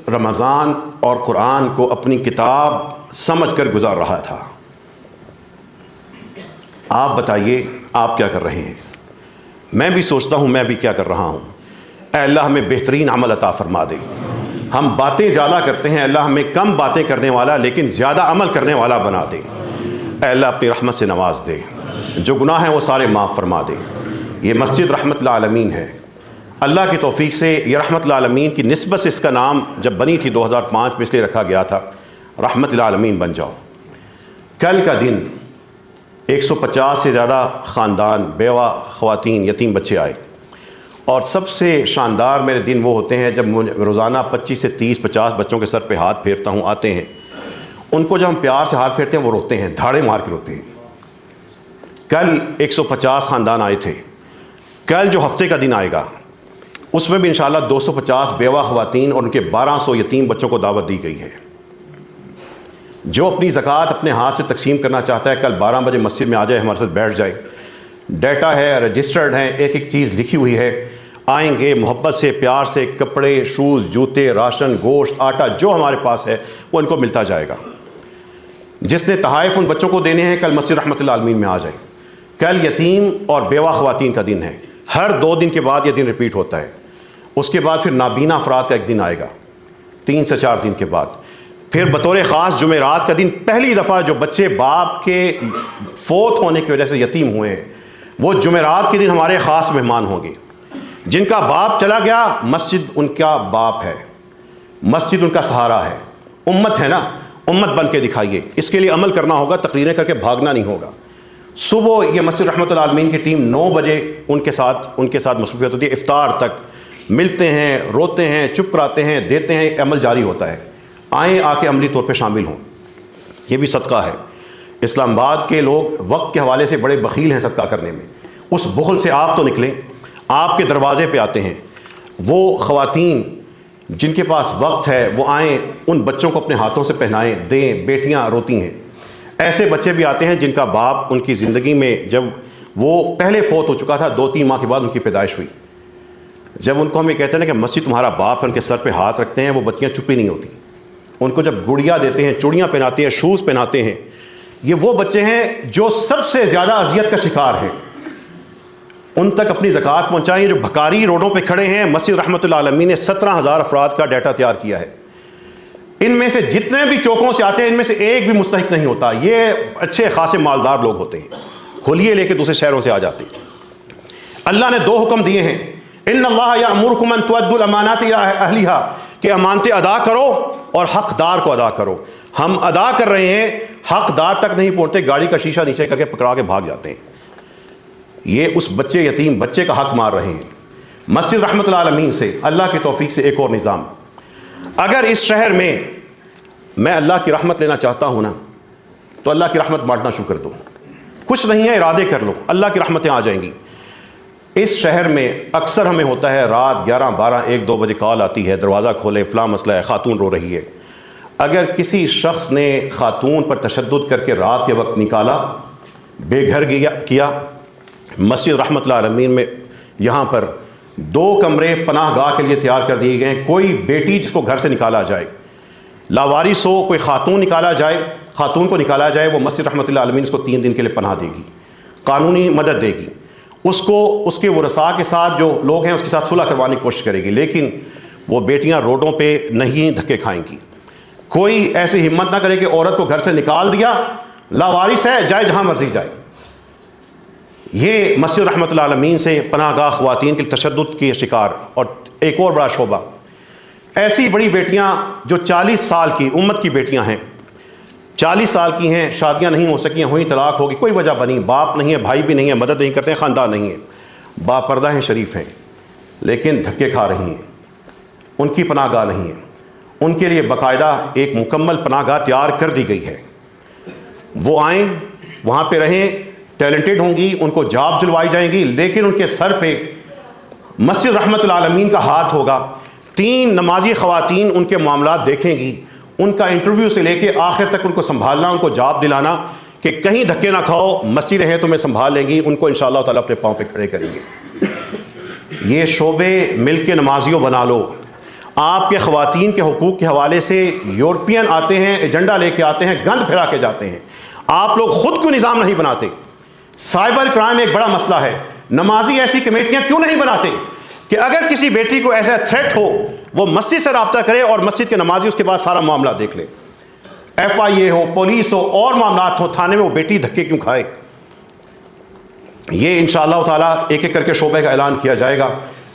رمضان اور قرآن کو اپنی کتاب سمجھ کر گزار رہا تھا۔ آپ بتائیے آپ کیا کر رہے ہیں؟ میں بھی سوچتا ہوں میں بھی کیا کر رہا ہوں۔ اے اللہ ہمیں بہترین عمل عطا فرما دے۔ ہم باتیں زیادہ کرتے ہیں، اللہ ہمیں کم باتیں کرنے والا لیکن زیادہ عمل کرنے والا بنا دے۔ اے اللہ اپنی رحمت سے نواز دے، جو گناہ ہیں وہ سارے معاف فرما دے۔ یہ مسجد رحمت للعالمین ہے، اللہ کی توفیق سے یہ رحمت للعالمین کی نسبت سے اس کا نام جب بنی تھی 2005 میں اس لیے رکھا گیا تھا رحمت للعالمین بن جاؤ۔ کل کا دن 150 سے زیادہ خاندان، بیوہ، خواتین، یتیم بچے آئے، اور سب سے شاندار میرے دن وہ ہوتے ہیں جب روزانہ 25 سے 30 50 بچوں کے سر پہ ہاتھ پھیرتا ہوں، آتے ہیں، ان کو جب ہم پیار سے ہاتھ پھیرتے ہیں وہ روتے ہیں، دھاڑے مار کے روتے ہیں۔ کل 150 خاندان آئے تھے، کل جو ہفتے کا دن آئے گا اس میں بھی انشاءاللہ 250 بیوہ خواتین اور ان کے 1200 یتیم بچوں کو دعوت دی گئی ہے۔ جو اپنی زکوٰۃ اپنے ہاتھ سے تقسیم کرنا چاہتا ہے کل 12 بجے مسجد میں آ جائے، ہمارے ساتھ بیٹھ جائے۔ ڈیٹا ہے، رجسٹرڈ ہیں، ایک ایک چیز لکھی ہوئی ہے۔ آئیں گے محبت سے، پیار سے، کپڑے، شوز، جوتے، راشن، گوشت، آٹا جو ہمارے پاس ہے وہ ان کو ملتا جائے گا۔ جس نے تحائف ان بچوں کو دینے ہیں کل مسجد رحمت اللہ عالمین میں آ جائیں۔ کل یتیم اور بیوہ خواتین کا دن ہے، ہر 2 دن کے بعد یہ دن ریپیٹ ہوتا ہے۔ اس کے بعد پھر نابینا افراد کا ایک دن آئے گا 3 سے 4 دن کے بعد۔ پھر بطور خاص جمعرات کا دن پہلی دفعہ جو بچے باپ کے فوت ہونے کی وجہ سے یتیم ہوئے ہیں وہ جمعرات کے دن ہمارے خاص مہمان ہوں گے۔ جن کا باپ چلا گیا، مسجد ان کا باپ ہے، مسجد ان کا سہارا ہے، امت ہے نا، امت بن کے دکھائیے۔ اس کے لیے عمل کرنا ہوگا، تقریریں کر کے بھاگنا نہیں ہوگا۔ صبح یہ مسجد رحمت اللہ عالمین کی ٹیم 9 بجے ان کے ساتھ مصروفیت ہوتی ہے، افطار تک ملتے ہیں، روتے ہیں، چپ کراتے ہیں، دیتے ہیں، عمل جاری ہوتا ہے۔ آئیں، آ کے عملی طور پہ شامل ہوں، یہ بھی صدقہ ہے۔ اسلام آباد کے لوگ وقت کے حوالے سے بڑے بخیل ہیں صدقہ کرنے میں، اس بخل سے آپ تو نکلیں۔ آپ کے دروازے پہ آتے ہیں وہ خواتین جن کے پاس وقت ہے، وہ آئیں، ان بچوں کو اپنے ہاتھوں سے پہنائیں، دیں۔ بیٹیاں روتی ہیں، ایسے بچے بھی آتے ہیں جن کا باپ ان کی زندگی میں جب وہ پہلے فوت ہو چکا تھا، 2-3 ماہ کے بعد ان کی پیدائش ہوئی۔ جب ان کو ہم یہ کہتے ہیں نا کہ مسجد تمہارا باپ ہے، ان کے سر پہ ہاتھ رکھتے ہیں، وہ بچیاں چپ ہی نہیں ہوتی۔ ان کو جب گڑیا دیتے ہیں، چوڑیاں پہناتے ہیں، شوز پہناتے ہیں، یہ وہ بچے ہیں جو سب سے زیادہ اذیت کا شکار ہیں۔ ان تک اپنی زکوٰۃ پہنچائیں۔ جو بھکاری روڈوں پہ کھڑے ہیں، مسجد رحمت اللہ عالمین نے 17,000 افراد کا ڈیٹا تیار کیا ہے۔ ان میں سے جتنے بھی چوکوں سے آتے ہیں ان میں سے ایک بھی مستحق نہیں ہوتا، یہ اچھے خاصے مالدار لوگ ہوتے ہیں، حلیے لے کے دوسرے شہروں سے آ جاتے ہیں۔ اللہ نے 2 حکم دیے ہیں، ان اللہ یأمرکم ان تؤدوا الامانات الی اہلھا، کہ امانتیں ادا کرو اور حقدار کو ادا کرو۔ ہم ادا کر رہے ہیں، حقدار تک نہیں پہنچتے، گاڑی کا شیشہ نیچے کر کے پکڑا کے بھاگ جاتے ہیں۔ یہ اس بچے، یتیم بچے کا حق مار رہے ہیں۔ مسجد رحمت اللہ عالمین سے اللہ کی توفیق سے ایک اور نظام، اگر اس شہر میں اللہ کی رحمت لینا چاہتا ہوں نا تو اللہ کی رحمت بانٹنا شروع کر دو۔ کچھ نہیں ہے، ارادے کر لو، اللہ کی رحمتیں آ جائیں گی۔ اس شہر میں اکثر ہمیں ہوتا ہے رات 11، 12، 1، 2 بجے کال آتی ہے، دروازہ کھولے، فلاں مسئلہ ہے، خاتون رو رہی ہے۔ اگر کسی شخص نے خاتون پر تشدد کر کے رات کے وقت نکالا، بے گھر کیا، مسجد رحمت اللہ عالمین میں یہاں پر 2 کمرے پناہ گاہ کے لیے تیار کر دیے گئے ہیں۔ کوئی بیٹی جس کو گھر سے نکالا جائے، لاوارث ہو، کوئی خاتون نکالا جائے، خاتون کو نکالا جائے، وہ مسجد رحمت اللہ عالمین اس کو 3 دن کے لیے پناہ دے گی، قانونی مدد دے گی، اس کو اس کے ورثاء کے ساتھ جو لوگ ہیں اس کے ساتھ صلح کروانے کی کوشش کرے گی، لیکن وہ بیٹیاں روڈوں پہ نہیں دھکے کھائیں گی۔ کوئی ایسی ہمت نہ کرے کہ عورت کو گھر سے نکال دیا، لاوارث ہے، جائے جہاں مرضی جائے۔ یہ مسجد رحمت اللہ عالمین سے پناہ گاہ خواتین کے تشدد کے شکار۔ اور ایک اور بڑا شعبہ، ایسی بڑی بیٹیاں جو 40 سال کی امت کی بیٹیاں ہیں، 40 سال کی ہیں، شادیاں نہیں ہو سکیں، ہوئی طلاق ہوگی، کوئی وجہ بنی، باپ نہیں ہے، بھائی بھی نہیں ہے، مدد نہیں کرتے ہیں، خاندان نہیں ہے، باپردہ ہیں، شریف ہیں، لیکن دھکے کھا رہی ہیں، ان کی پناہ گاہ نہیں ہے۔ ان کے لیے باقاعدہ ایک مکمل پناہ گاہ تیار کر دی گئی ہے۔ وہ آئیں، وہاں پہ رہیں، ٹیلنٹڈ ہوں گی، ان کو جاب دلوائی جائیں گی، لیکن ان کے سر پہ مسجد رحمت العالمین کا ہاتھ ہوگا۔ 3 نمازی خواتین ان کے معاملات دیکھیں گی، ان کا انٹرویو سے لے کے آخر تک ان کو سنبھالنا، ان کو جاب دلانا کہ کہیں دھکے نہ کھاؤ، مسجد ہے تمہیں سنبھال لیں گی، ان کو انشاءاللہ تعالیٰ اپنے پاؤں پہ کھڑے کریں گے۔ یہ شعبے مل کے نمازیوں بنا لو۔ آپ کے خواتین کے حقوق کے حوالے سے یورپین آتے ہیں، ایجنڈا لے کے آتے ہیں، گند پھیلا کے جاتے ہیں، آپ لوگ خود کو نظام نہیں بناتے۔ سائبر کرائم ایک بڑا مسئلہ ہے، نمازی ایسی کمیٹیاں کیوں نہیں بناتے کہ اگر کسی بیٹی کو ایسا تھریٹ ہو وہ مسجد سے رابطہ کرے اور مسجد کے نمازی اس کے بعد سارا معاملہ دیکھ لے، FIA ہو، پولیس ہو، اور معاملات ہو، تھانے میں وہ بیٹی دھکے کیوں کھائے۔ یہ انشاءاللہ تعالیٰ ایک ایک کر کے شعبے کا اعلان کیا جائے گا۔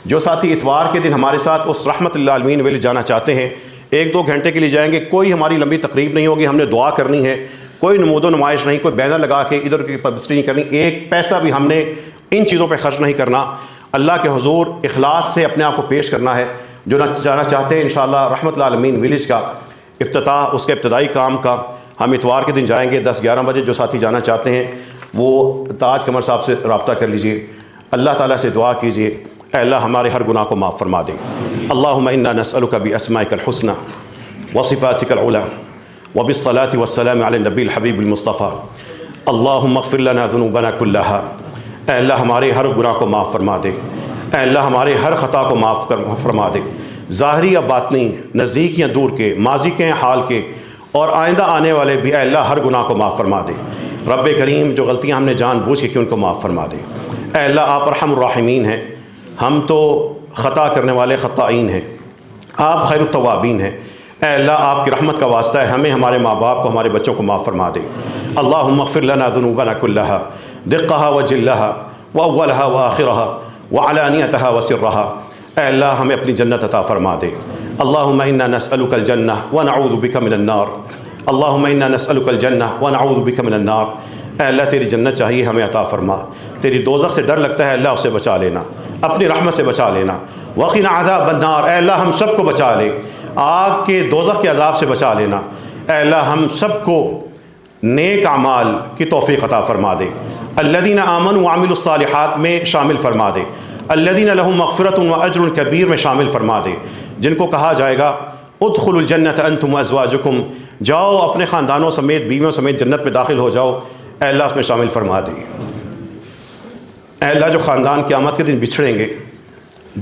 جو ساتھی اتوار کے دن ہمارے ساتھ اس رحمت اللہ عالمین ویلے جانا چاہتے ہیں، 1-2 گھنٹے کے لیے جائیں گے، کوئی ہماری لمبی تقریب نہیں ہوگی، ہم نے دعا کرنی ہے، کوئی نمود و نمائش نہیں، کوئی بینر لگا کے ادھر کی پبلسٹی نہیں کرنی، ایک پیسہ بھی ہم نے ان چیزوں پہ خرچ نہیں کرنا، اللہ کے حضور اخلاص سے اپنے آپ کو پیش کرنا ہے۔ جو نہ جانا چاہتے ہیں انشاءاللہ رحمت اللہ عالمین ویلیج کا افتتاح، اس کے ابتدائی کام کا ہم اتوار کے دن جائیں گے 10-11 بجے۔ جو ساتھی جانا چاہتے ہیں وہ تاج قمر صاحب سے رابطہ کر لیجئے، اللہ تعالیٰ سے دعا کیجئے، اے اللہ ہمارے ہر گناہ کو معاف فرما دے۔ اللہم انا نسألک باسمائک الحسنی وصفاتک العلی وبالصلاة والسلام علی النبی الحبیب المصطفیٰ اللہم اغفر لنا ذنوبنا کلہا۔ اے اللہ ہمارے ہر گناہ کو معاف فرما دے، اے اللہ ہمارے ہر خطا کو معاف فرما دے، ظاہری یا باطنی، نزدیک یا دور کے، ماضی کے حال کے، اور آئندہ آنے والے بھی اے اللہ ہر گناہ کو معاف فرما دے۔ رب کریم جو غلطیاں ہم نے جان بوجھ کے کی ان کو معاف فرما دے۔ اے اللہ آپ ارحم الراحمین ہیں، ہم تو خطا کرنے والے خطائین ہیں، آپ خیر التوابین ہیں۔ اے اللہ آپ کی رحمت کا واسطہ ہے ہمیں، ہمارے ماں باپ کو، ہمارے بچوں کو معاف فرما دے۔ اللہم اغفر لنا ذنوبنا کلہا دقہا وجلہا واولہا وآخرہا وعلانیتہا وسرہا۔ اے اللہ ہمیں اپنی جنت عطا فرما دے۔ اللہم انا نسألک الجنہ ونعوذ بک من النار۔ اللہم انا نسألک الجنہ ونعوذ بک من النار۔ اے اللہ تیری جنت چاہیے ہمیں عطا فرما، تیری دوزخ سے ڈر لگتا ہے اللہ اسے بچا لینا، اپنی رحمت سے بچا لینا۔ وقنا عذاب النار۔ اے اللہ ہم سب کو بچا لے، آگ کے دوزخ کے عذاب سے بچا لینا۔ اے اللہ ہم سب کو نیک اعمال کی توفیق عطا فرما دے، الذین آمنوا وعملوا الصالحات میں شامل فرما دے، الذین لہم مغفرۃ واجر کبیر میں شامل فرما دے، جن کو کہا جائے گا ادخلوا الجنۃ انتم وازواجکم، جاؤ اپنے خاندانوں سمیت، بیویوں سمیت جنت میں داخل ہو جاؤ۔ اے اللہ اس میں شامل فرما دے۔ اے اللہ جو خاندان قیامت کے دن بچھڑیں گے،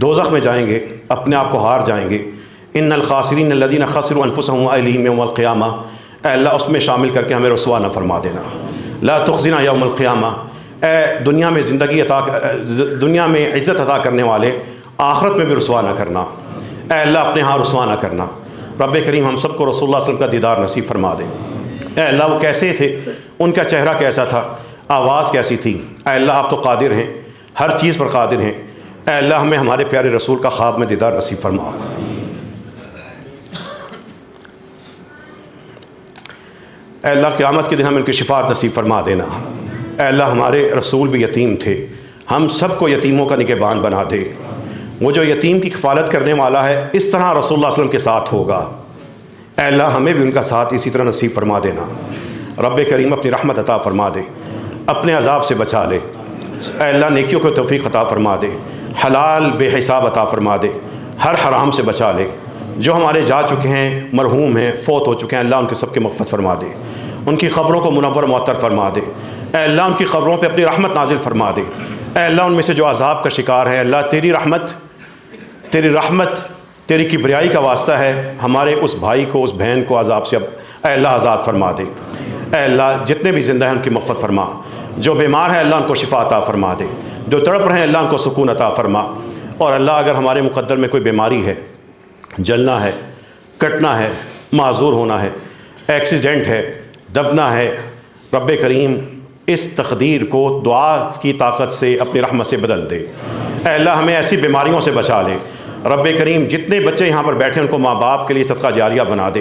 دوزخ میں جائیں گے، اپنے آپ کو ہار جائیں گے، ان الخاسرین الذین خسروا انفسهم واہلیہم یوم القیامہ، اے اللہ اس میں شامل کر کے ہمیں رسوا نہ فرما دینا۔ لا تخزنا یوم القیامہ، اے دنیا میں دنیا میں عزت عطا کرنے والے آخرت میں بھی رسوا نہ کرنا۔ اے اللہ اپنے ہاں رسوا نہ کرنا۔ رب کریم ہم سب کو رسول اللہ صلی اللہ علیہ وسلم کا دیدار نصیب فرما دے۔ اے اللہ وہ کیسے تھے، ان کا چہرہ کیسا تھا، آواز کیسی تھی۔ اے اللہ آپ تو قادر ہیں، ہر چیز پر قادر ہیں۔ اے اللہ ہمیں ہمارے پیارے رسول کا خواب میں دیدار نصیب فرما۔ اے اللہ قیامت کے دن ہم ان کی شفاعت نصیب فرما دینا۔ اے اللہ ہمارے رسول بھی یتیم تھے، ہم سب کو یتیموں کا نگہبان بنا دے۔ وہ جو یتیم کی کفالت کرنے والا ہے اس طرح رسول اللہ صلی اللہ علیہ وسلم کے ساتھ ہوگا۔ اے اللہ ہمیں بھی ان کا ساتھ اسی طرح نصیب فرما دینا۔ رب کریم اپنی رحمت عطا فرما دے، اپنے عذاب سے بچا لے۔ اے اللہ نیکیوں کو توفیق عطا فرما دے، حلال بے حساب عطا فرما دے، ہر حرام سے بچا لے۔ جو ہمارے جا چکے ہیں، مرحوم ہیں، فوت ہو چکے ہیں، اللہ ان کے سب کی مغفرت فرما دے، ان کی قبروں کو منور معطر فرما دے۔ اے اللہ ان کی قبروں پہ اپنی رحمت نازل فرما دے۔ اے اللہ ان میں سے جو عذاب کا شکار ہے، اللہ تیری رحمت تیری کبریائی کا واسطہ ہے، ہمارے اس بھائی کو، اس بہن کو عذاب سے اب اے اللہ آزاد فرما دے۔ اے اللہ جتنے بھی زندہ ہیں ان کی مغفرت فرما، جو بیمار ہیں اللہ ان کو شفا عطا فرما دے، جو تڑپ رہے ہیں اللہ ان کو سکون عطا فرما۔ اور اللہ اگر ہمارے مقدر میں کوئی بیماری ہے، جلنا ہے، کٹنا ہے، معذور ہونا ہے، ایکسیڈنٹ ہے، دبنا ہے، رب کریم اس تقدیر کو دعا کی طاقت سے اپنی رحمت سے بدل دے۔ اے اللہ ہمیں ایسی بیماریوں سے بچا لے۔ رب کریم جتنے بچے یہاں پر بیٹھے ان کو ماں باپ کے لیے صدقہ جاریہ بنا دے۔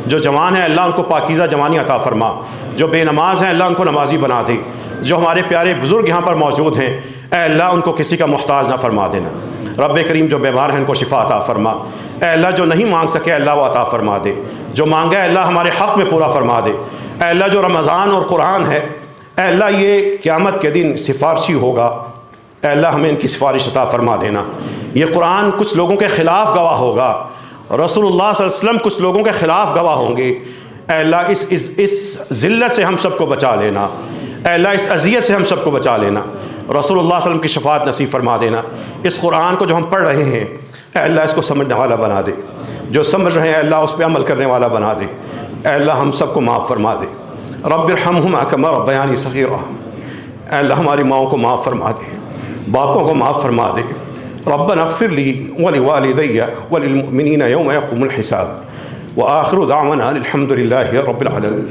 جو جوان ہیں اللہ ان کو پاکیزہ جوانی عطا فرما، جو بے نماز ہیں اللہ ان کو نمازی بنا دے۔ جو ہمارے پیارے بزرگ یہاں پر موجود ہیں اے اللہ ان کو کسی کا محتاج نہ فرما دینا۔ رب کریم جو بیمار ہیں ان کو شفا عطا فرما۔ اے اللہ جو نہیں مانگ سکے اللہ وہ عطا فرما دے، جو مانگا ہے اللہ ہمارے حق میں پورا فرما دے۔ اے اللہ جو رمضان اور قرآن ہے اے اللہ یہ قیامت کے دن سفارشی ہوگا، اے اللہ ہمیں ان کی سفارش عطا فرما دینا۔ یہ قرآن کچھ لوگوں کے خلاف گواہ ہوگا، رسول اللہ صلی اللہ علیہ وسلم کچھ لوگوں کے خلاف گواہ ہوں گے۔ اے اللہ اس ذلت سے ہم سب کو بچا لینا، اے اللہ اس اذیت سے ہم سب کو بچا لینا۔ رسول اللہ صلی اللہ علیہ وسلم کی شفاعت نصیب فرما دینا۔ اس قرآن کو جو ہم پڑھ رہے ہیں اے اللہ اس کو سمجھنے والا بنا دے، جو سمجھ رہے ہیں اللہ اس پہ عمل کرنے والا بنا دے۔ اے اللہ ہم سب کو معاف فرما دے۔ رب ارحمہما کما ربیانی صغیرا، اے اللہ ہماری ماؤں کو معاف فرما دے، باپوں کو معاف فرما دے۔ ربنا اغفر لی ولوالدی وللمؤمنین یوم یقوم الحساب، وآخر دعوانا الحمد للہ رب العالمین۔